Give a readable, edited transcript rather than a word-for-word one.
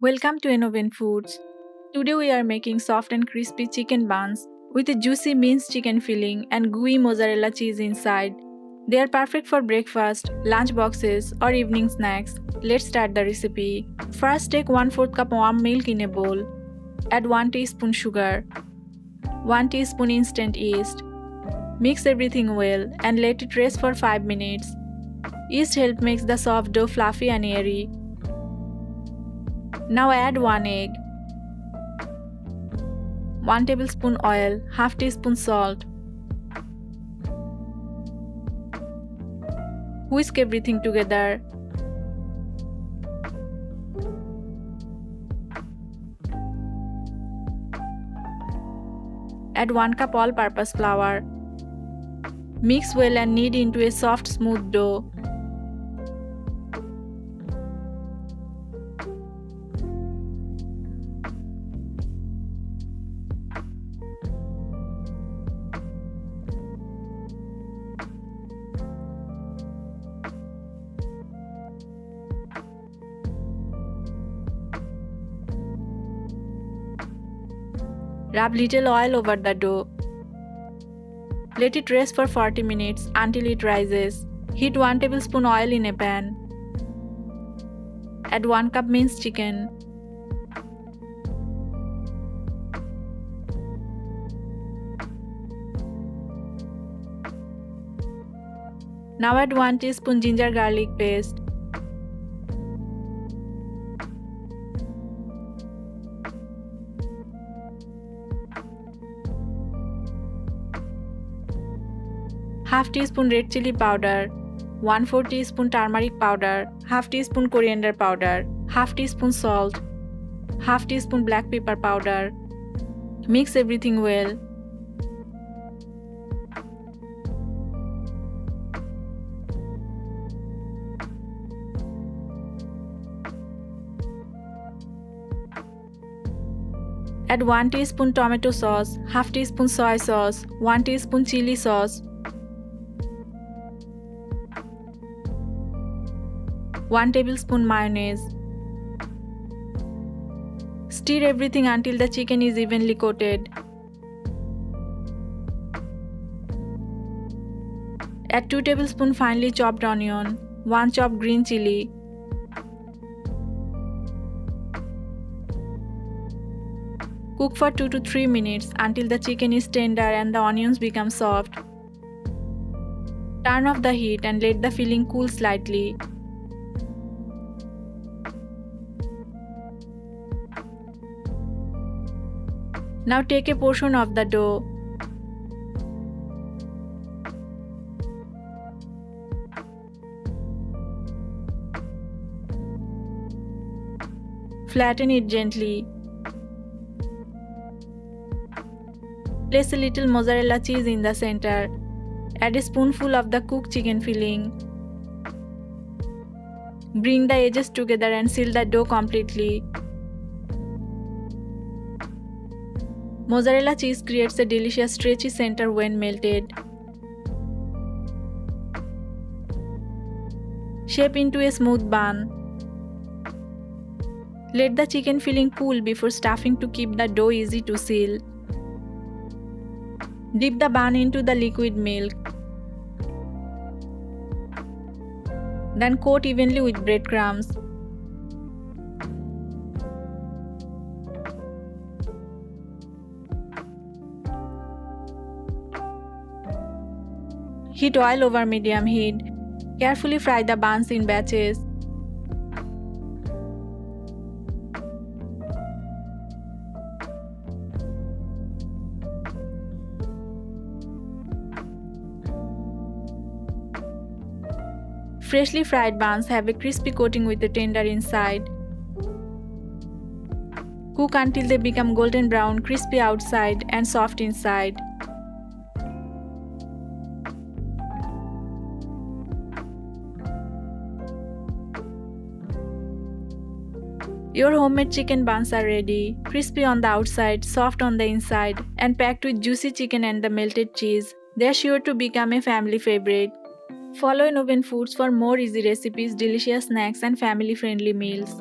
Welcome to Innoven Foods. Today we are making soft and crispy chicken buns with a juicy minced chicken filling and gooey mozzarella cheese inside. They are perfect for breakfast, lunch boxes, or evening snacks. Let's start the recipe. First, take 1/4 cup warm milk in a bowl. Add 1 teaspoon sugar, 1 teaspoon instant yeast. Mix everything well and let it rest for 5 minutes. Yeast helps make the soft dough fluffy and airy. Now add 1 egg, 1 tablespoon oil, half teaspoon salt. Whisk everything together. Add 1 cup all-purpose flour. Mix well and knead into a soft, smooth dough. Rub little oil over the dough. Let it rest for 40 minutes until it rises. Heat 1 tablespoon oil in a pan. Add 1 cup minced chicken. Now add 1 teaspoon ginger garlic paste. Half teaspoon red chili powder, 1/4 teaspoon turmeric powder, half teaspoon coriander powder, half teaspoon salt, half teaspoon black pepper powder. Mix everything well. Add 1 teaspoon tomato sauce, half teaspoon soy sauce, 1 teaspoon chili sauce, 1 tablespoon mayonnaise. Stir everything until the chicken is evenly coated. Add 2 tablespoons finely chopped onion, 1 chopped green chili. Cook for 2 to 3 minutes until the chicken is tender and the onions become soft. Turn off the heat and let the filling cool slightly. Now take a portion of the dough. Flatten it gently. Place a little mozzarella cheese in the center. Add a spoonful of the cooked chicken filling. Bring the edges together and seal the dough completely. Mozzarella cheese creates a delicious stretchy center when melted. Shape into a smooth bun. Let the chicken filling cool before stuffing to keep the dough easy to seal. Dip the bun into the liquid milk. Then coat evenly with breadcrumbs. Heat oil over medium heat. Carefully fry the buns in batches. Freshly fried buns have a crispy coating with a tender inside. Cook until they become golden brown, crispy outside and soft inside. Your homemade chicken buns are ready, crispy on the outside, soft on the inside, and packed with juicy chicken and the melted cheese. They are sure to become a family favorite. Follow Innoven Foods for more easy recipes, delicious snacks, and family-friendly meals.